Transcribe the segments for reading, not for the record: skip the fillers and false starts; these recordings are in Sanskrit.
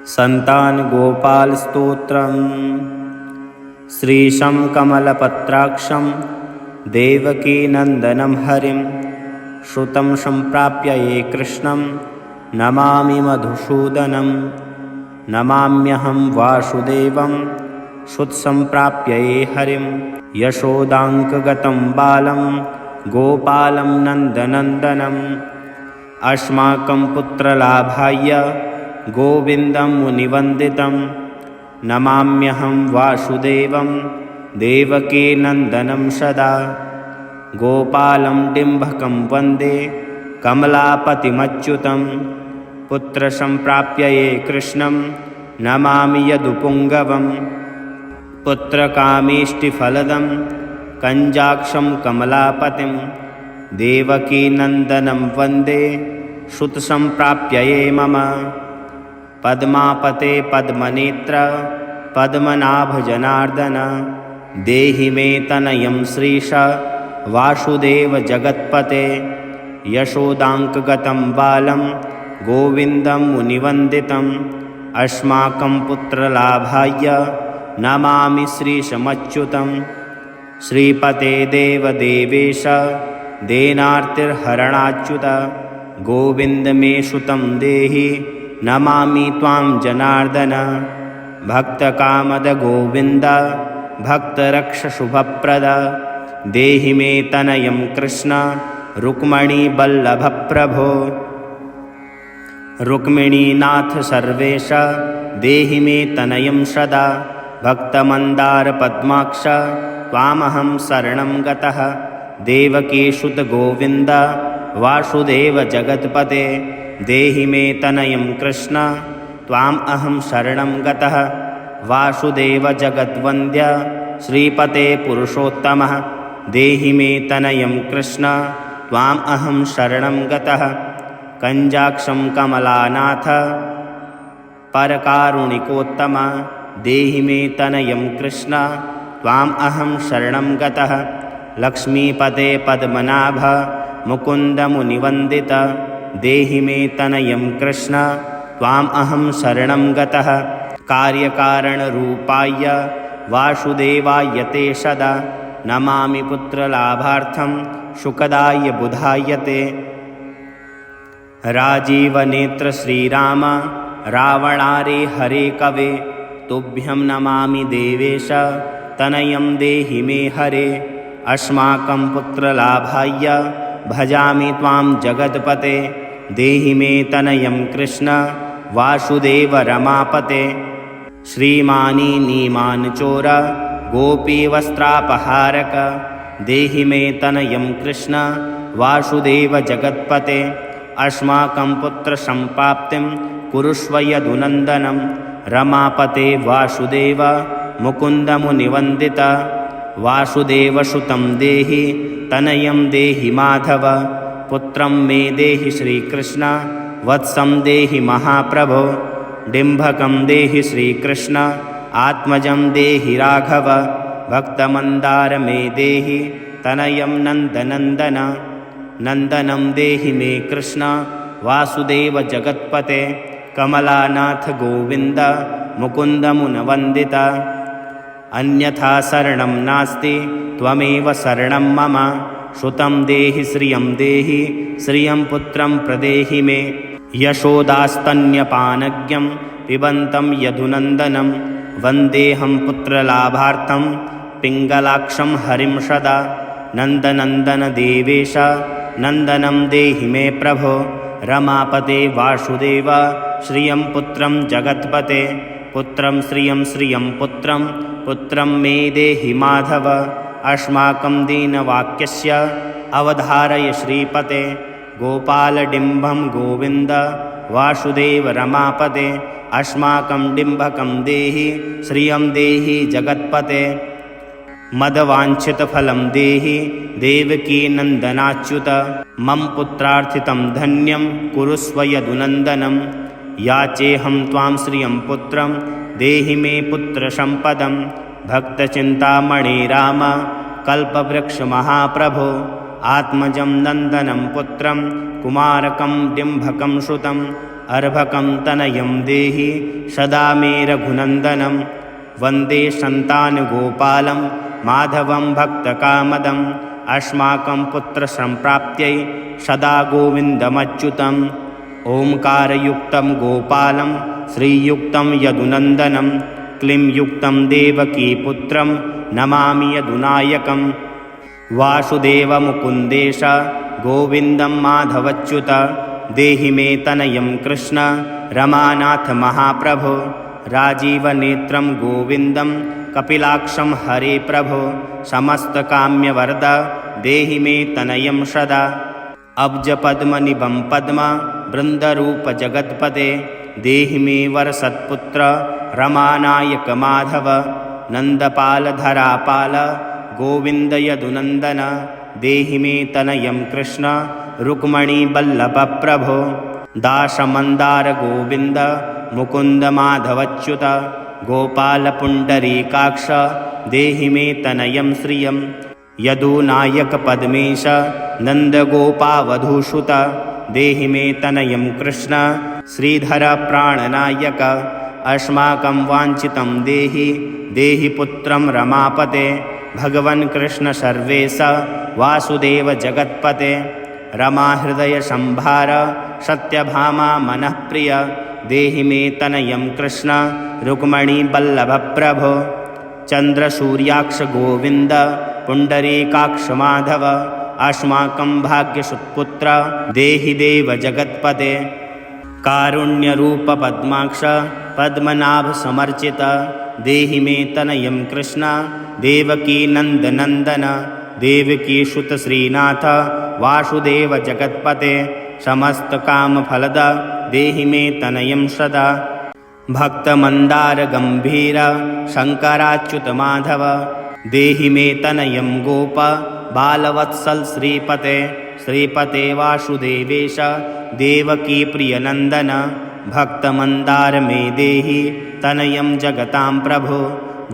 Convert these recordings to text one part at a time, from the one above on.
सन्तानगोपालस्तोत्रम्। श्रीशं कमलपत्राक्षं देवकीनन्दनं हरिं श्रुतं सम्प्राप्य ये कृष्णं नमामि मधुसूदनं। नमाम्यहं वासुदेवं श्रुतसम्प्राप्य ये हरिं यशोदाङ्कगतं बालं गोपालं नन्दनन्दनम्। अस्माकं पुत्रलाभाय गोविन्दं मुनिवन्दितं। नमाम्यहं वासुदेवं देवकीनन्दनं सदा। गोपालं डिम्भकं वन्दे कमलापतिमच्युतं। पुत्रसम्प्राप्य ये कृष्णं नमामि यदुपुङ्गवं। पुत्रकामेष्टिफलदं कञ्जाक्षं कमलापतिं देवकीनन्दनं वन्दे श्रुतसम्प्राप्य ये मम। पद्मापते पद्मनेत्र पद्मनाभजनार्दन देहि मे तनयं श्रीश वासुदेव जगत्पते। यशोदाङ्कगतं बालं गोविन्दं मुनिवन्दितम्। अस्माकं पुत्रलाभाय नमामि श्रीशमच्युतं। श्रीपते देवदेवेश देनार्तिर्हरणाच्युत गोविन्द मे सुतं देहि नमामि त्वां जनार्दन। भक्तकामद गोविन्द भक्तरक्षशुभप्रद देहि मे तनयं कृष्ण रुक्मिणीवल्लभप्रभो। रुक्मिणीनाथ सर्वेश देहि मे तनयं सदा। भक्तमन्दारपद्माक्ष त्वामहं शरणं गतः। देवकीसुत गोविन्द वासुदेव जगत्पते देहि मे तनयं कृष्ण त्वाम् अहं शरणं गतः। वासुदेव जगद्वन्द्य श्रीपते पुरुषोत्तमः देहि मे तनयं कृष्ण त्वाम् अहं शरणं गतः। कञ्जाक्षं कमलानाथ परकारुणिकोत्तम देहि मे तनयं कृष्ण त्वाम् अहं शरणं गतः। लक्ष्मीपते पद्मनाभ मुकुन्द मुनिवन्दित देहि मे तनयं कृष्ण त्वाम् अहं शरणं गतः। कार्यकारणरूपाय वासुदेवाय ते सदा नमामि पुत्रलाभार्थं सुखदाय बुधाय ते। राजीवनेत्र श्रीराम रावणारे हरे कवे तुभ्यं नमामि देवेश तनयं देहि मे हरे। अस्माकं पुत्रलाभाय भजामि त्वां जगत्पते देहि मे तनयं कृष्ण वासुदेव रमापते। श्रीमानी नीमानचोर गोपीवस्त्रापहारक देहि मे तनयं कृष्ण वासुदेव जगत्पते। अस्माकं पुत्रसम्प्राप्तिं कुरुष्व यदुनन्दनं। रमापते वासुदेव मुकुन्दमुनिवन्दित वासुदेवसुतं देहि तनयं देहि माधव। पुत्रं मे देहि श्रीकृष्ण वत्सं देहि महाप्रभो। डिम्भकं देहि श्रीकृष्ण आत्मजं देहि राघव। भक्तमन्दार मे देहि तनयं नन्दनन्दन। नन्दनं देहि मे कृष्ण वासुदेव जगत्पते। कमलानाथ गोविन्द मुकुन्दमुनवन्दित अन्यथा शरणं नास्ति त्वमेव शरणं मम। श्रुतं देहि श्रियं पुत्रं प्रदेहि मे। यशोदास्तन्यपानज्ञं पिबन्तं यदुनन्दनं वन्देऽहं पुत्रलाभार्थं पिङ्गलाक्षं हरिं सदा। नन्दनन्दन देवेश नन्दनं देहि मे प्रभो। रमापते वासुदेव श्रियं पुत्रं जगत्पते। पुत्रं श्रियं पुत्रं मे देहि माधव। अस्माकं दीनवाक्यस्य अवधारय श्रीपते। गोपालडिम्भं गोविन्द वासुदेव रमापते। अस्माकं डिम्भकं देहि श्रियं देहि जगत्पते। मदवाञ्छितफलं देहि देवकीनन्दनाच्युत। मम पुत्रार्थितं धन्यं कुरुष्व यदुनन्दनं। याचेऽहं त्वां श्रियं पुत्रं देहि मे पुत्रसम्पदं। भक्तचिन्तामणे राम अर्भकं तनयं देहि सदा मे रघुनन्दनं वन्दे सन्तानगोपालं माधवं भक्तकामदम् अस्माकं पुत्रसम्प्राप्त्यै सदा गोविन्दमच्युतम् ओंकारयुक्तं गोपालं श्रीयुक्तं यदुनन्दनं क्लींयुक्तं देवकीपुत्रं नमामि यदुनायकम् वासुदेवमुकुन्देश गोविन्दं माधवच्युत देहि मे तनयं कृष्ण रमानाथ महाप्रभो राजीवनेत्रं गोविन्दं कपिलाक्षं हरे प्रभो समस्तकाम्यवरद देहि मे तनयं सदा अब्जपद्मनिभं पद्म वृन्दरूपजगत्पते देहि मे वरसत्पुत्र रमानायक माधव नन्दपालधरापाल गोविन्द यदुनन्दन देहि मे तनयं कृष्ण रुक्मणीवल्लभप्रभो दासमन्दार गोविन्द मुकुन्द माधवच्युत गोपालपुण्डरीकाक्ष देहि मे तनयं श्रियं यदुनायक पद्मेश नन्दगोपावधूसुत देहि मे तनयं कृष्ण श्रीधर प्राणनायक अस्माकं वाञ्छितं देहि देहि पुत्रं रमापते भगवन् कृष्ण सर्वेश वासुदेव जगत्पते रमाहृदय संभार सत्यभामा मनःप्रिय देहि मे तनयं कृष्ण रुक्मणीवल्लभप्रभो चन्द्रसूर्याक्ष गोविन्द पुण्डरीकाक्ष माधव अस्माकं भाग्यसुत्पुत्र देहि देव जगत्पते कारुण्यरूप पद्माक्ष पद्मनाभ समर्चित देहि मे तनयं कृष्ण देवकी नन्दनन्दन देवकी सुत श्रीनाथ वासुदेव जगत्पते समस्तकामफलद देहि मे तनयं सदा भक्तमन्दार गम्भीर शङ्कराच्युत माधव देहि मे तनयं गोप बालवत्सल श्रीपते श्रीपते वासुदेवेश देवकी प्रियनन्दन भक्तमन्दार मे देहि तनयं जगतां प्रभो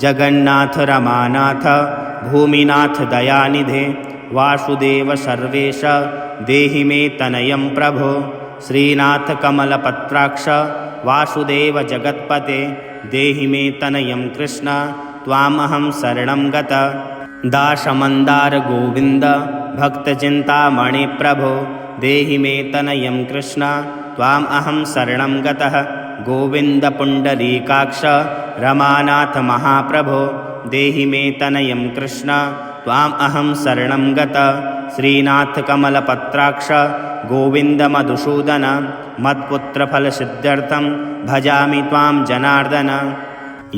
जगन्नाथ रमानाथ भूमिनाथ दयानिधे वासुदेव सर्वेश देहि मे तनयं प्रभो श्रीनाथ कमलपत्राक्ष वासुदेव जगत्पते देहि मे तनयं कृष्ण त्वामहं शरणं गत दासमन्दार गोविन्द भक्तचिन्तामणि प्रभो देहि मे तनयं कृष्ण त्वामहं शरणं गतः गोविन्द पुण्डरीकाक्ष रमानाथ महाप्रभो देहि मे तनयं कृष्ण त्वामहं शरणं गत श्रीनाथ कमलपत्राक्ष गोविन्द मधुसूदन मत्पुत्रफलसिद्ध्यर्थं भजामि त्वां जनार्दन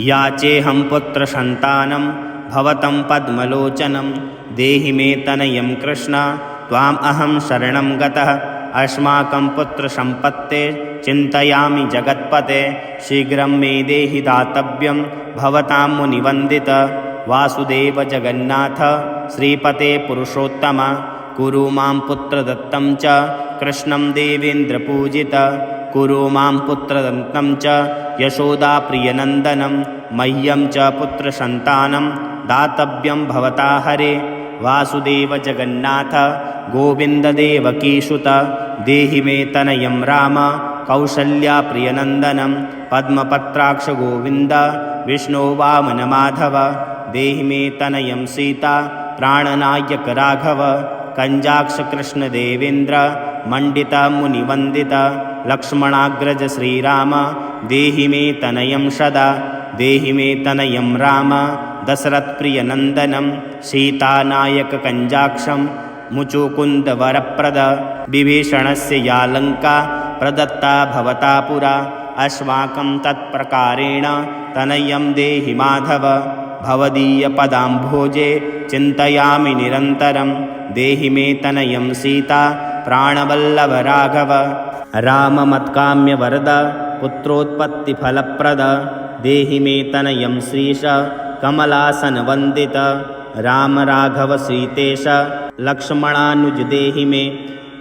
याचेऽहं पुत्रसन्तानं भवतं पद्मलोचनं देहि मे तनयं कृष्ण त्वामहं शरणं गतः अस्माकं पुत्रसम्पत्ते चिन्तयामि जगत्पते शीघ्रं मे देहि दातव्यं भवतां मुनिवन्दित वासुदेव जगन्नाथ श्रीपते पुरुषोत्तम कुरु मां पुत्रदत्तं च कृष्णं देवेन्द्रपूजित कुरु मां पुत्रदत्तं च यशोदाप्रियनन्दनं मह्यं च पुत्रसन्तानं दातव्यं भवता हरे वासुदेव जगन्नाथ गोविन्ददेवकीसुत देहि मे तनयं राम कौसल्याप्रियनन्दनं पद्मपत्राक्ष गोविन्द विष्णो वामन माधव देहि मे तनयं सीता प्राणनायक राघव कञ्जाक्ष कृष्णदेवेन्द्र मण्डित मुनिवन्दित लक्ष्मणाग्रज श्रीराम देहि मे तनयं सदा देहि मे तनयं राम दशरथप्रियनन्दनं सीतानायक कञ्जाक्षं मुचुकुन्दवरप्रद विभीषणस्य या लङ्का प्रदत्ता भवता पुरा अस्माकं तत्प्रकारेण तनयं देहि माधव भवदीयपदाम्भोजे चिन्तयामि निरन्तरं देहि मे तनयं सीता प्राणवल्लभ राघव राममत्काम्यवरद पुत्रोत्पत्तिफलप्रद देहि मे तनयं श्रीश कमलासनवन्दित राम राघव सीतेश लक्ष्मणानुज देहि मे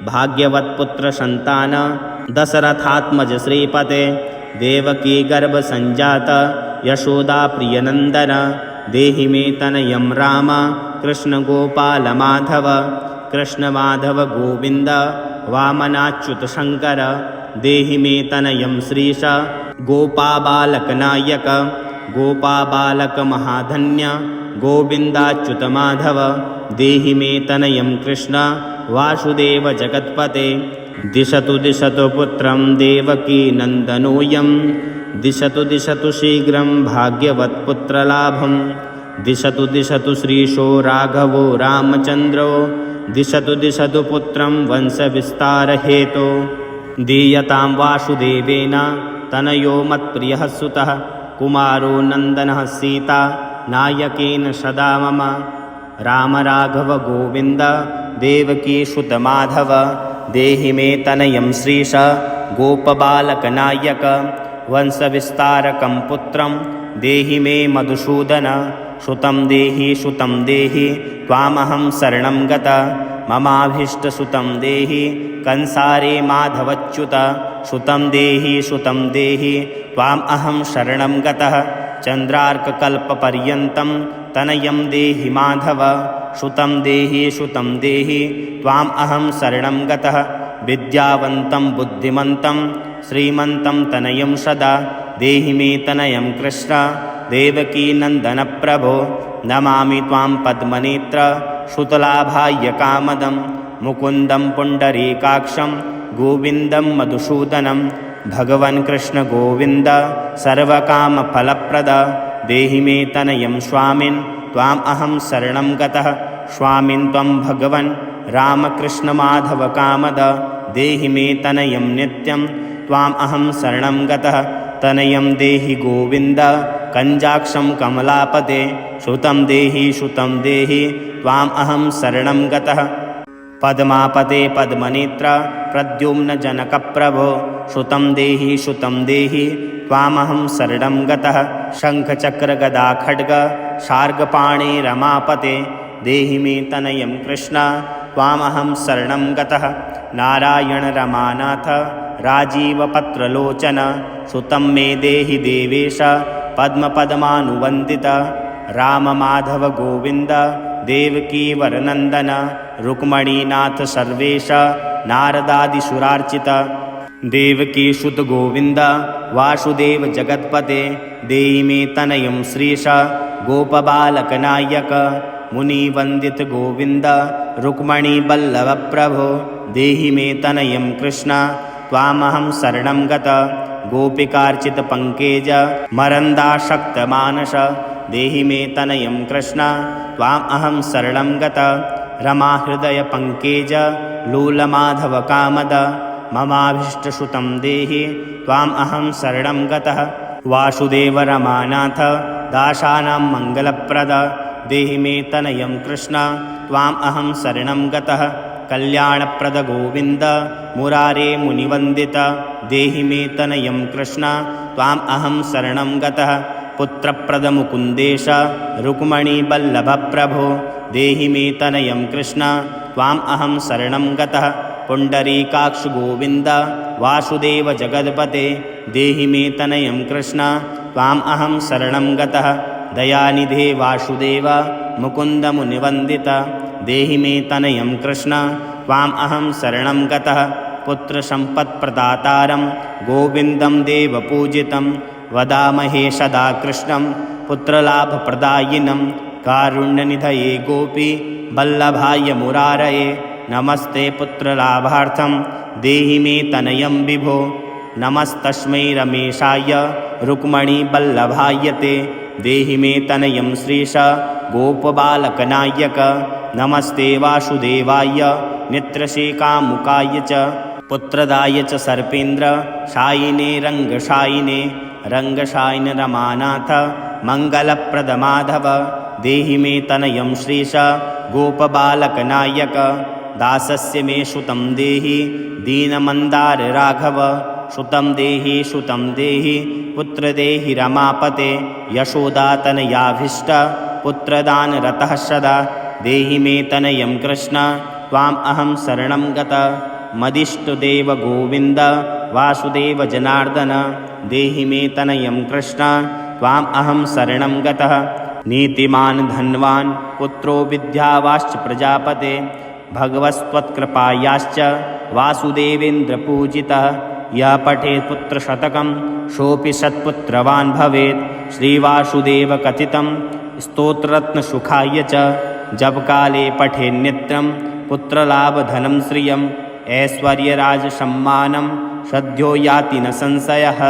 भाग्यवत्पुत्रसन्तान दशरथात्मज श्रीपते देवकी गर्भसञ्जात यशोदाप्रियनन्दन देहि मे तनयं राम कृष्णगोपालमाधव कृष्णमाधव गोविन्द वामनाच्युत शङ्कर देहि मे तनयं श्रीश गोपाबालकनायक गोपाबालकमहाधन्य गोविन्दाच्युतमाधव देहि मे तनयं कृष्ण वासुदेव जगत्पते दिशतु दिशतु पुत्रं देवकी नन्दनोऽयं दिशतु दिशतु शीघ्रं भाग्यवत्पुत्रलाभं दिशतु दिशतु श्रीशो राघवो रामचन्द्रो दिशतु दिशतु पुत्रं वंशविस्तारहेतो दीयतां वासुदेवेन तनयो मत्प्रियः सुतः कुमारो नन्दनः सीता नायकेन सदा मम राम राघव गोविन्द देवकी सुतमाधव देहि मे तनयं श्रीश गोपबालकनायक वंशविस्तारकं पुत्रं देहि मे मधुसूदन सुतं देहि त्वामहं शरणं गत ममाभीष्टसुतं देहि कंसारे माधवच्युत सुतं देहि त्वामहं शरणं गतः चन्द्रार्ककल्पपर्यन्तं तनयं देहि माधव सुतं देहि त्वामहं शरणं गतः विद्यावन्तं बुद्धिमन्तं श्रीमन्तं तनयं सदा देहि मे तनयं कृष्ण देवकी नन्दनप्रभो नमामि त्वां पद्मनेत्र सुतलाभायकामदं मुकुन्दं पुण्डरीकाक्षं गोविन्दं मधुसूदनं भगवन् कृष्ण गोविन्द सर्वकामफलप्रद देहि मे तनयं स्वामिन् त्वामहं शरणं गतः स्वामिन् त्वं भगवन् रामकृष्णमाधवकामद देहि मे तनयं नित्यं त्वामहं शरणं गतः तनयं देहि गोविन्द कञ्जाक्षं कमलापते सुतं देहि त्वामहं शरणं गतः पद्मापते पद्मनेत्र प्रद्युम्नजनकप्रभो सुतं देहि त्वामहं शरणं गतः शङ्खचक्रगदाखड्ग शार्गपाणे रमापते देहि मे तनयं कृष्ण त्वामहं शरणं गतः नारायण रमानाथ राजीवपत्रलोचन सुतं मे देहि देवेश पद्मपद्मानुवन्दित राममाधव गोविन्द देवकी वरनन्दन रुक्मणीनाथ सर्वेश नारदादिसुरार्चित देवकी सुत गोविन्द वासुदेव जगत्पते देहि मे तनयं श्रीश गोपबालकनायक मुनिवन्दित गोविन्द रुक्मणीवल्लभप्रभो देहि मे तनयं कृष्ण त्वामहं शरणं गत गोपिकार्चितपङ्केज मरन्दाशक्तमानस देहि मे तनयं कृष्ण त्वामहं शरणं गत रमाहृदयपङ्केज लूलमाधवकामद ममाभीष्टसुतं देहि त्वामहं शरणं गतः वासुदेव रमानाथ दासानां मङ्गलप्रद देहि मे तनयं कृष्ण त्वामहं शरणं गतः कल्याणप्रद गोविन्द मुरारे मुनिवन्दित देहि मे तनयं कृष्ण त्वामहं शरणं गतः पुत्रप्रद मुकुन्देश रुक्मणीवल्लभप्रभो देहि मे तनयं कृष्ण त्वामहं शरणं गतः पुण्डरीकाक्ष गोविन्द वासुदेव जगत्पते देहि मे तनयं कृष्ण त्वामहं शरणं गतः दयानिधे वासुदेव मुकुन्दमुनिवन्दित देहि मे तनयं कृष्ण त्वामहं शरणं गतः पुत्रसम्पत्प्रदातारं गोविन्दं देवपूजितं वदामहे सदा कृष्णं पुत्रलाभप्रदायिनं कारुण्यनिधये गोपी वल्लभाय मुरारये नमस्ते पुत्रलाभार्थं देहि मे तनयं विभो नमस्तस्मै रमेशाय रुक्मणीवल्लभाय ते देहि मे तनयं श्रीश गोपबालकनायक नमस्ते वासुदेवाय नित्रशीकामुकाय च पुत्रदाय च सर्पेन्द्र शायिने रङ्गशायिन रमानाथ मङ्गलप्रदमाधव देहि मे तनयं श्रीश गोपबालकनायक दासस्य मे सुतं देहि दीनमन्दार राघव सुतं देहि पुत्रदेहि रमापते यशोदातनयाभीष्ट पुत्रदानरतः सदा देहि मे तनयं कृष्ण त्वामहं शरणं गत मदिष्टदेव गोविन्द वासुदेव जनार्दन देहि मे तनयं कृष्ण त्वामहं शरणं गतः नीतिमान् धन्वान् पुत्रो विद्यावाश्च प्रजापते भगवस्त्वत्कृपायाश्च वासुदेवेन्द्रपूजितः यः पठेत् पुत्रशतकं सोऽपि सत्पुत्रवान् भवेत्। श्रीवासुदेवकथितं स्तोत्ररत्नसुखाय च जपकाले पठेन्नित्यं पुत्रलाभधनं श्रियम् ऐश्वर्यराजसम्मानं सद्यो याति न संशयः।